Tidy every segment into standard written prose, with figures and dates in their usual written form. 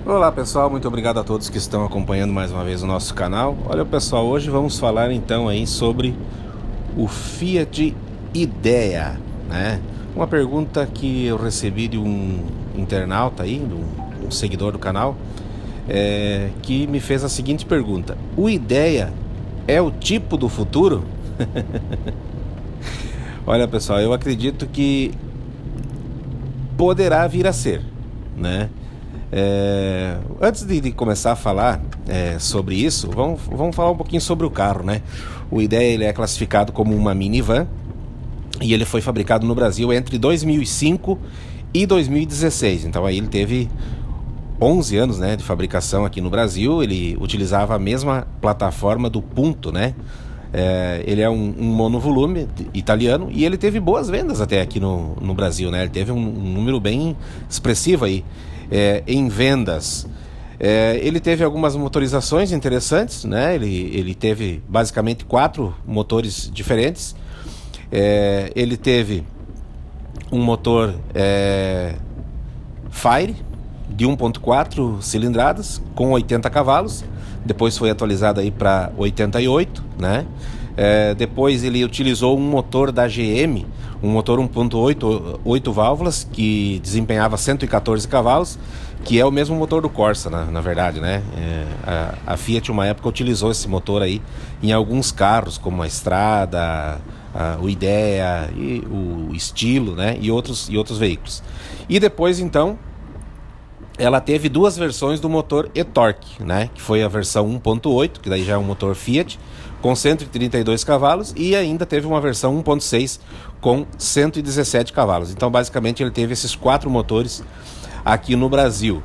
Olá pessoal, muito obrigado a todos que estão acompanhando mais uma vez o nosso canal. Olha pessoal, hoje vamos falar então aí sobre o Fiat Idea, né? Uma pergunta que eu recebi de um internauta aí, de um seguidor do canal, que me fez a seguinte pergunta: o Idea é o tipo do futuro? Olha pessoal, eu acredito que poderá vir a ser, né? Antes de começar a falar sobre isso, vamos falar um pouquinho sobre o carro, né? O Idea ele é classificado como uma minivan e ele foi fabricado no Brasil entre 2005 e 2016. Então aí ele teve 11 anos, né, de fabricação aqui no Brasil. Ele utilizava a mesma plataforma do Punto, né? Ele é um monovolume italiano e ele teve boas vendas até aqui no Brasil, né? Ele teve um número bem expressivo aí em vendas. Ele teve algumas motorizações interessantes, né? Ele teve basicamente 4 motores diferentes. Ele teve um motor Fire de 1.4 cilindradas com 80 cavalos. Depois foi atualizado aí para 88, né? Depois ele utilizou um motor da GM, um motor 1.8, 8 válvulas, que desempenhava 114 cavalos, que é o mesmo motor do Corsa, na verdade, né? A Fiat, uma época, utilizou esse motor aí em alguns carros, como a Strada, o Idea, e o Estilo, né? E outros veículos. E depois, então, ela teve 2 versões do motor e-Torque, né? Que foi a versão 1.8, que daí já é um motor Fiat, com 132 cavalos, e ainda teve uma versão 1.6 com 117 cavalos. Então, basicamente, ele teve esses 4 motores aqui no Brasil.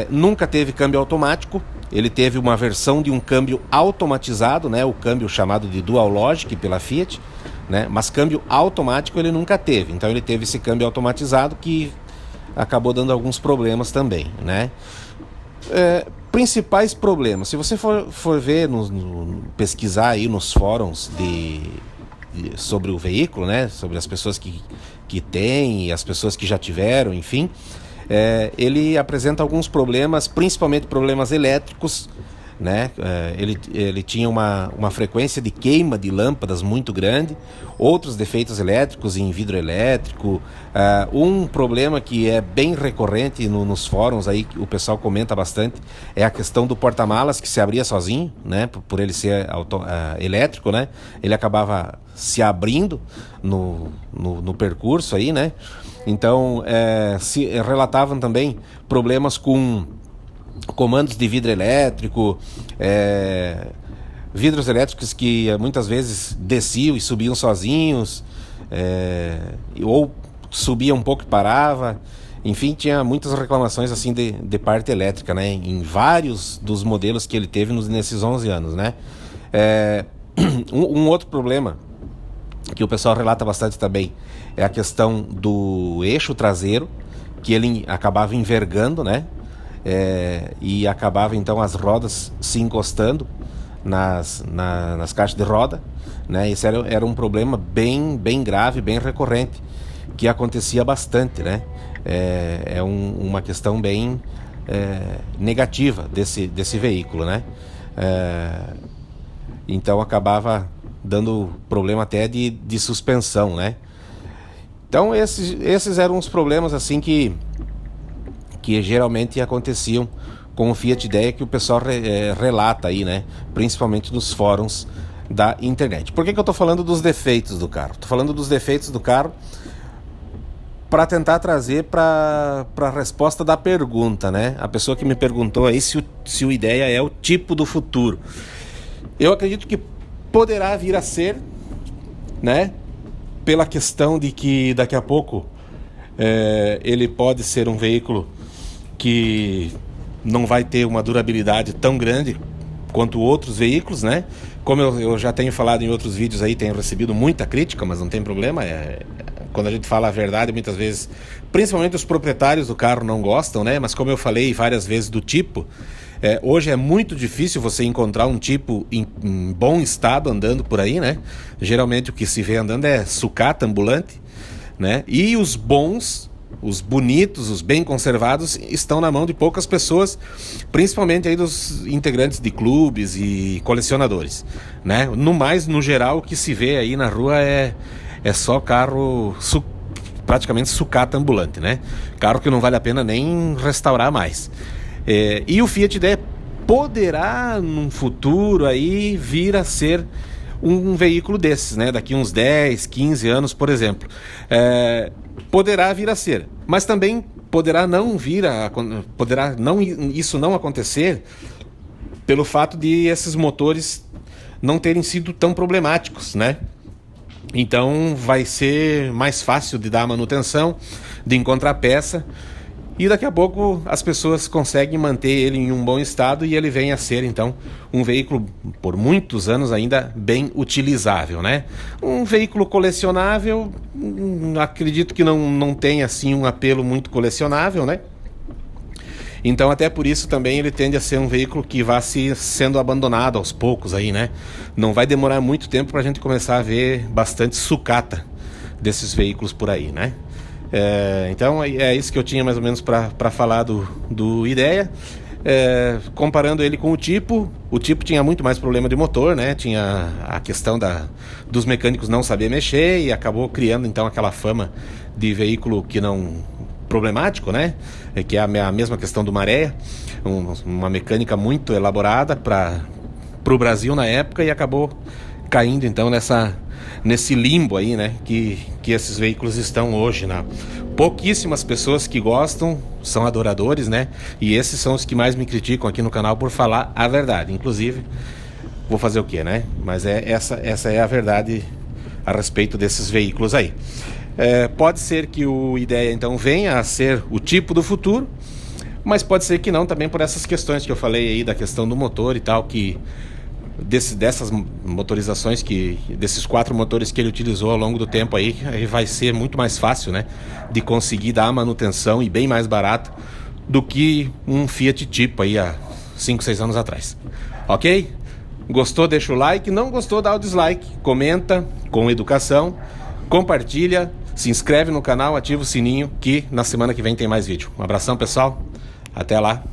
Nunca teve câmbio automático. Ele teve uma versão de um câmbio automatizado, né? O câmbio chamado de Dual Logic pela Fiat, né? Mas câmbio automático ele nunca teve. Então, ele teve esse câmbio automatizado que acabou dando alguns problemas também, né? Principais problemas, se você for ver, pesquisar aí nos fóruns sobre o veículo, né? Sobre as pessoas que têm e as pessoas que já tiveram, enfim, ele apresenta alguns problemas, principalmente problemas elétricos, né? Ele tinha uma frequência de queima de lâmpadas muito grande, outros defeitos elétricos em vidro elétrico, um problema que é bem recorrente nos fóruns aí, que o pessoal comenta bastante, é a questão do porta-malas que se abria sozinho, né? Por ele ser elétrico, né? Ele acabava se abrindo no percurso aí, né? Então se relatavam também problemas com comandos de vidro elétrico, vidros elétricos que muitas vezes desciam e subiam sozinhos, ou subia um pouco e parava. Enfim, tinha muitas reclamações assim de parte elétrica, né, em vários dos modelos que ele teve nesses 11 anos, né. Um outro problema que o pessoal relata bastante também é a questão do eixo traseiro, que ele acabava envergando, né? E acabava então as rodas se encostando nas caixas de roda, né? Esse era um problema bem grave, bem recorrente, que acontecia bastante, né? Uma questão bem negativa desse veículo, né? Então acabava dando problema até de suspensão, né? Então esses eram os problemas assim que geralmente aconteciam com o Fiat Idea, que o pessoal relata aí, né? Principalmente nos fóruns da internet. Por que eu estou falando dos defeitos do carro? Estou falando dos defeitos do carro para tentar trazer para a resposta da pergunta, né? A pessoa que me perguntou aí se o Idea é o tipo do futuro. Eu acredito que poderá vir a ser, né? Pela questão de que daqui a pouco ele pode ser um veículo que não vai ter uma durabilidade tão grande quanto outros veículos, né? Como eu já tenho falado em outros vídeos aí, tenho recebido muita crítica, mas não tem problema. Quando a gente fala a verdade, muitas vezes, principalmente os proprietários do carro não gostam, né? Mas como eu falei várias vezes do tipo, hoje é muito difícil você encontrar um tipo em bom estado andando por aí, né? Geralmente o que se vê andando é sucata ambulante, né? E os bons os bonitos, os bem conservados, estão na mão de poucas pessoas, principalmente aí dos integrantes de clubes e colecionadores, né? No geral, o que se vê aí na rua é só carro praticamente sucata ambulante, né? Carro que não vale a pena nem restaurar mais. E o Fiat Idea poderá, num futuro, aí vir a ser um veículo desses, né? Daqui uns 10, 15 anos, por exemplo. Poderá vir a ser, mas também poderá não isso não acontecer pelo fato de esses motores não terem sido tão problemáticos, né? Então vai ser mais fácil de dar manutenção, de encontrar peça, e daqui a pouco as pessoas conseguem manter ele em um bom estado e ele vem a ser, então, um veículo por muitos anos ainda bem utilizável, né? Um veículo colecionável, acredito que não tem assim um apelo muito colecionável, né? Então até por isso também ele tende a ser um veículo que vai sendo abandonado aos poucos aí, né? Não vai demorar muito tempo para a gente começar a ver bastante sucata desses veículos por aí, né? Então é isso que eu tinha mais ou menos para falar do Idea. Comparando ele com o tipo tinha muito mais problema de motor, né? Tinha a questão dos mecânicos não saber mexer e acabou criando então aquela fama de veículo que não problemático, né? Que é a mesma questão do Marea, uma mecânica muito elaborada para o Brasil na época, e acabou caindo então nesse limbo aí, né? Que esses veículos estão hoje, né? Pouquíssimas pessoas que gostam, são adoradores, né? E esses são os que mais me criticam aqui no canal por falar a verdade. Inclusive, vou fazer o quê, né? Mas essa é a verdade a respeito desses veículos aí. Pode ser que o Idea então venha a ser o tipo do futuro, mas pode ser que não, também por essas questões que eu falei aí, da questão do motor e tal, que dessas motorizações, desses 4 motores que ele utilizou ao longo do tempo aí vai ser muito mais fácil, né, de conseguir dar a manutenção, e bem mais barato do que um Fiat tipo aí há 5, 6 anos atrás. Ok? Gostou? Deixa o like. Não gostou? Dá o dislike. Comenta com educação, compartilha, se inscreve no canal, ativa o sininho, que na semana que vem tem mais vídeo. Um abração, pessoal, até lá.